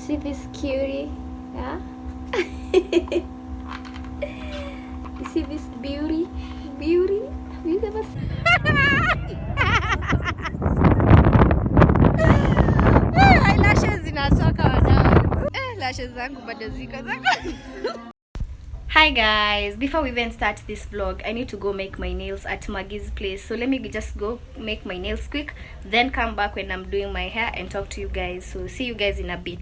See this cutie? Yeah. You see this beauty? Beauty? Have you ever seen? Eyelashes zinatoka wadau. Lashes zangu bado ziko zako. Hi guys, before we even start this vlog, I need to go make my nails at Maggie's place. So let me just go make my nails quick, then come back when I'm doing my hair and talk to you guys. So see you guys in a bit.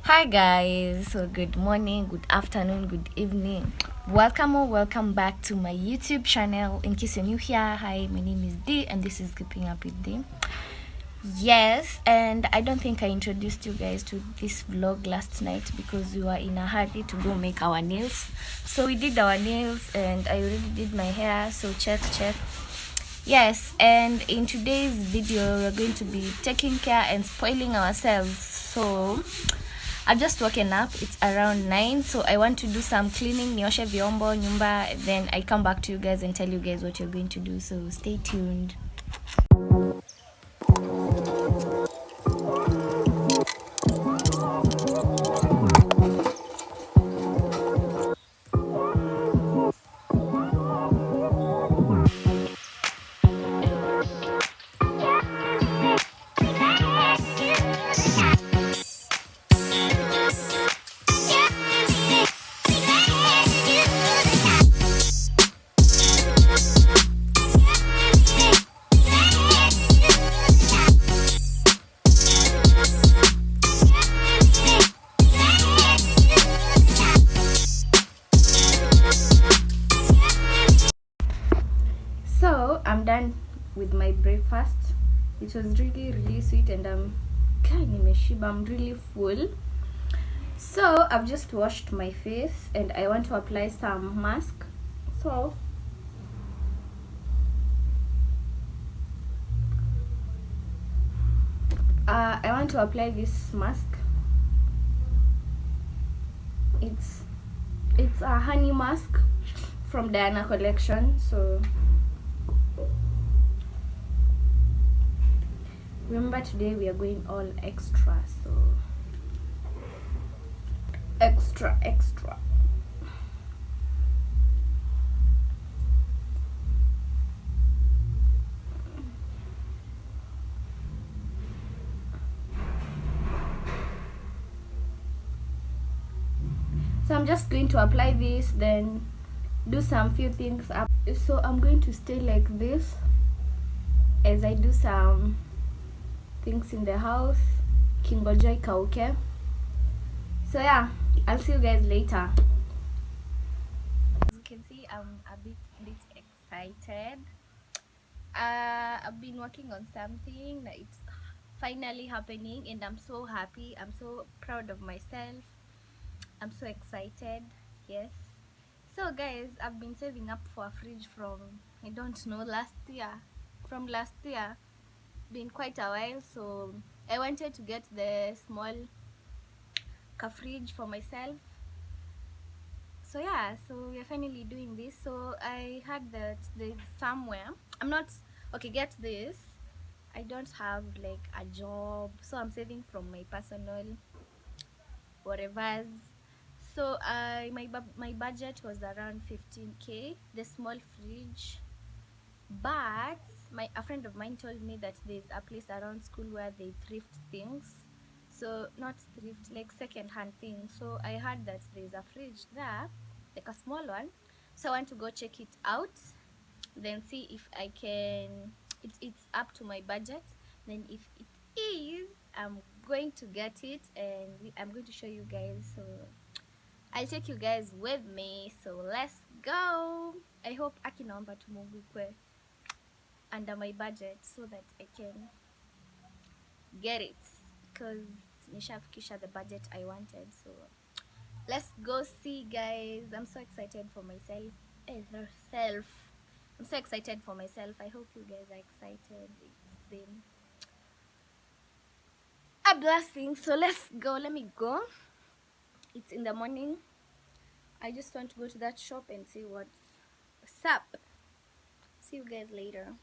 Hi guys, so good morning, good afternoon, good evening, welcome or welcome back to my YouTube channel. In case you're new here, hi, my name is Dee and this is Keeping Up with Dee. Yes, and I don't think I introduced you guys to this vlog last night because we were in a hurry to go make our nails. So we did our nails and I already did my hair, so check. Yes, and in today's video we're going to be taking care and spoiling ourselves. So I've just woken up, it's around 9, so I want to do some cleaning, nioshe vyombo, nyumba, then I come back to you guys and tell you guys what you're going to do, so stay tuned. So I'm done with my breakfast. It was really sweet and I'm really full. So I've just washed my face and I want to apply some mask. So I want to apply this mask. It's a honey mask from Diana collection. So remember, today we are going all extra, so extra. So I'm just going to apply this, then do some few things up. So I'm going to stay like this as I do some things in the house, kingoja ikauke. So yeah, I'll see you guys later. As you can see, I'm a bit excited. I've been working on something that it's finally happening and I'm so happy. I'm so proud of myself. I'm so excited. Yes. So guys, I've been saving up for a fridge from, I don't know, last year. From last year. Been quite a while, so I wanted to get the small fridge for myself. So yeah, so we're finally doing this. So I heard that there's somewhere, I'm not okay, get this, I don't have like a job, so I'm saving from my personal whatever's. So my budget was around 15k, the small fridge. But a friend of mine told me that there's a place around school where they thrift things. So not thrift, like second-hand things. So I heard that there's a fridge there, like a small one. So I want to go check it out, then see if I can, it's up to my budget. Then if it is, I'm going to get it and I'm going to show you guys. So I'll take you guys with me, so let's go. I hope akinaomba tumugukwe under my budget so that I can get it, because nishafikisha the budget I wanted. So let's go see, guys. I'm so excited for myself. I'm so excited for myself. I hope you guys are excited. It's been a blessing. So let's go. Let me go. It's in the morning. I just want to go to that shop and see what's up. See you guys later.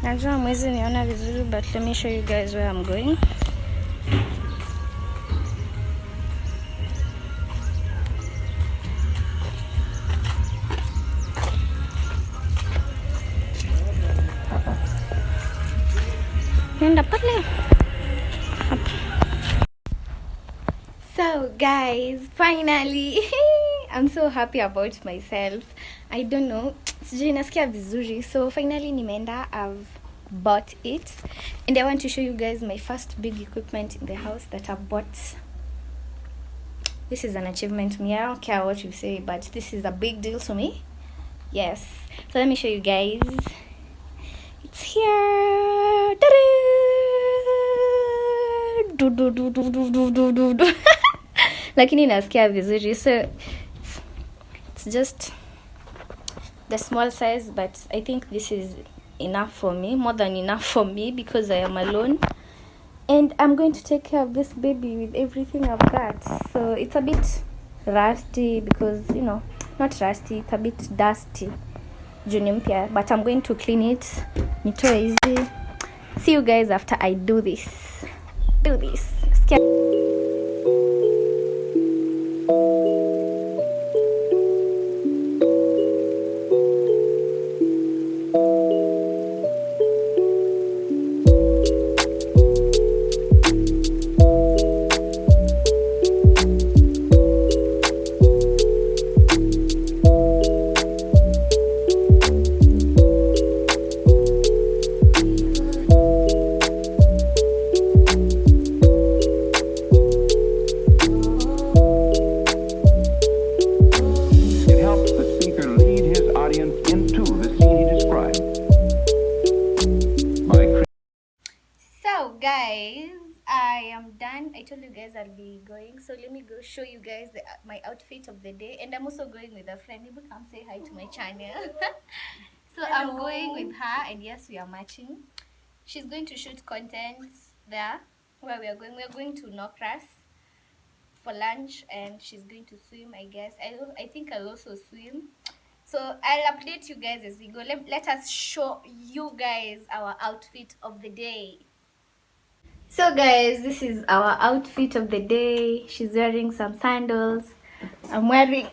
Najua mwezi niona vizuri, but let me show you guys where I'm going. Nenda pale. So guys, finally I'm so happy about myself. I don't know, sijui nasikia vizuri. So finally nimeenda, I've bought it, and I want to show you guys my first big equipment in the house that I've bought. This is an achievement to me. I don't care what you say, but this is a big deal to me. Yes, so let me show you guys. It's here. Lakini nasikia vizuri. So it's just the small size, but I think this is enough for me, more than enough for me, because I am alone and I'm going to take care of this baby with everything I've got. So it's a bit rusty, because you know, not rusty, it's a bit dusty juni mpya, but I'm going to clean it. Nitoe easy. See you guys after I do this. Guys, I am done. I told you guys I'll be going, so let me go show you guys my outfit of the day. And I'm also going with a friend. Maybe come say hi to my channel. So hello. I'm going with her, and yes, we are matching. She's going to shoot content there where we are going. We are going to NOKRAS for lunch, and she's going to swim, I guess. I think I'll also swim. So I'll update you guys as we go. Let us show you guys our outfit of the day. So guys, this is our outfit of the day. She's wearing some sandals. I'm wearing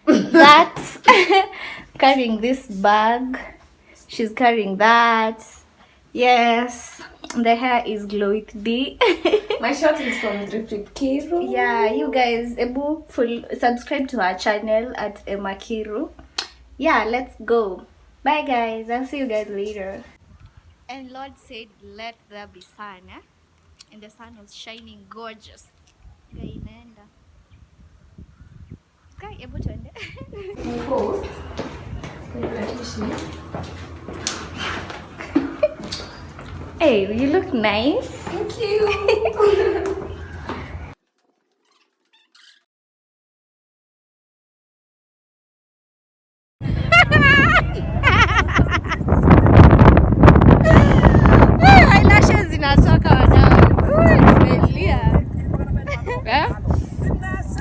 that. Carrying this bag. She's carrying that. Yes. The hair is Glow with D. My shirt is from Thrifting. Yeah, you guys, subscribe to our channel at Emakiru. Yeah, let's go. Bye guys. I'll see you guys later. And Lord said, let there be sun, eh? And the sun was shining gorgeous. Okay, able to end Post. Hey, you look nice. Thank you.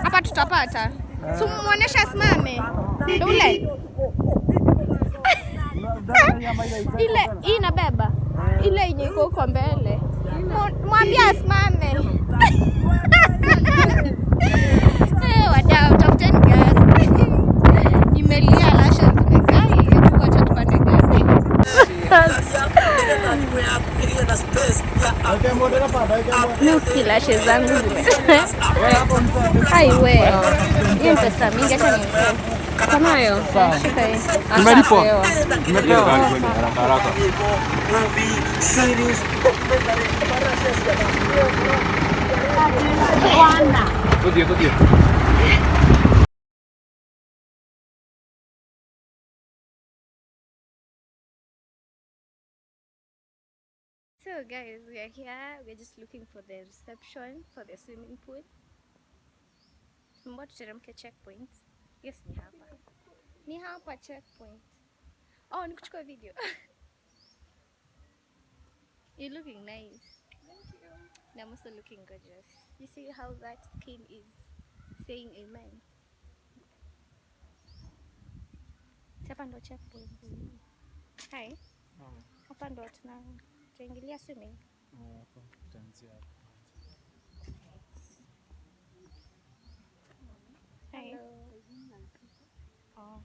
Hapa tutapata. Tumuonesha simame. Ule. Ile inabeba. Ile yenye iko huko mbele. Mwambie asimame. Wadau, tafuteni gari. Nimelia lashes zimekai. Hebu acha tupande gari. Lashes zangu haiwe hiyo pesa mingi, hata ni kanayo Nimelipo. Nimepewa haraka haraka. Kudia. So guys, we are here. We're just looking for the reception for the swimming pool. Mbona tuteremke checkpoint? Yes, ni hapa checkpoint. Oh, nikuchukua video. You're looking nice. Thank you. And I'm also looking gorgeous. You see how that skin is saying amen. Hapa ndo checkpoint. Hi. Hapa ndo tunaingilia swimming. Hapa tutaanzia hapa. Hello. Oh.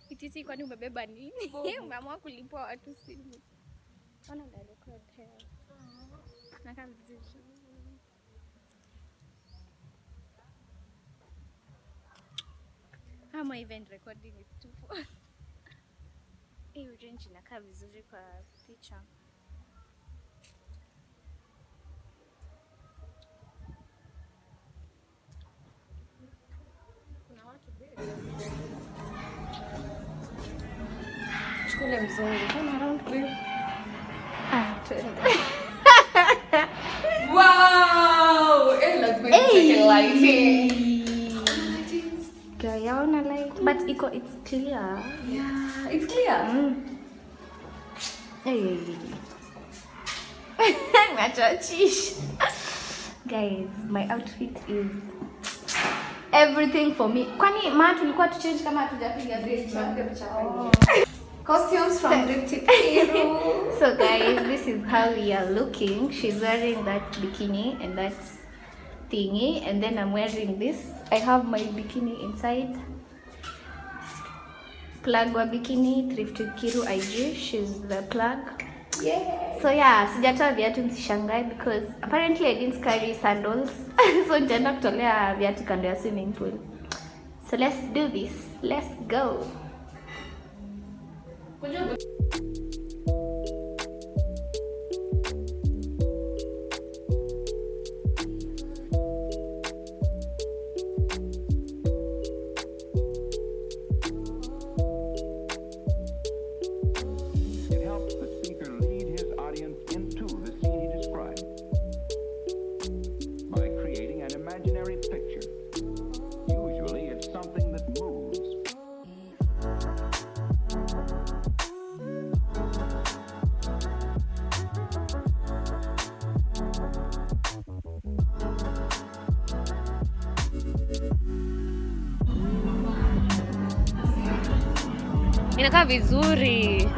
Itisi, kwani umebeba nini? Umeamua kulipwa watu simu. Ona ndio record hair. Nakaa vizuri. Ama even recording is too far. Hiyo range inakaa vizuri kwa picha. Kuna watu bado. Chukule mzungu. Turn around babe. Wow! Lazima niweke lighting. Yaona light, but it's clear. Yeah, it's clear. Hey. Machachish. Guys, my outfit is everything for me. Kwani maana tulikuwa tuchange kama hatujapiga picha. Costumes from Thrifting. So guys, this is how we are looking. She's wearing that bikini and that thingy, and then I'm wearing this. I have my bikini inside. Plug wa bikini, Thrifting Kiru IG. She's the plug. Yeah. So yeah, sijatoa viatu msishangae because apparently I didn't carry sandals. So nitaenda kutolea viatu kando ya swimming pool. So let's do this. Let's go. It helps the speaker lead his audience into the scene he describes by creating an imaginary picture. Usually it's something that moves. Inakaa vizuri.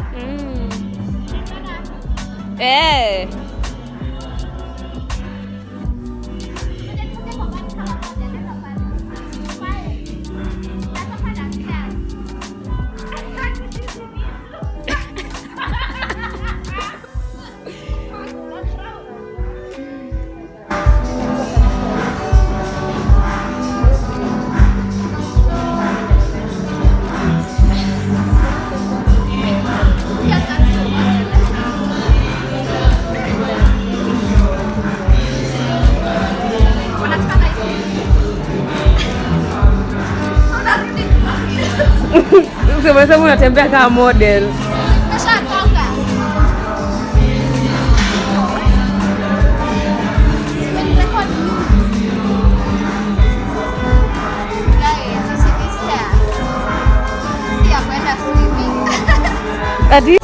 Unasema unatembea kama model. Adi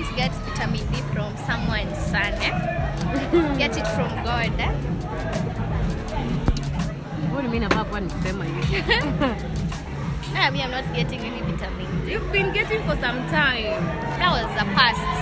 can't get vitamin D from someone's son, eh? Get it from God, eh? What do you mean about one family? I mean, I'm not getting any vitamin D. You've been getting for some time. That was the past.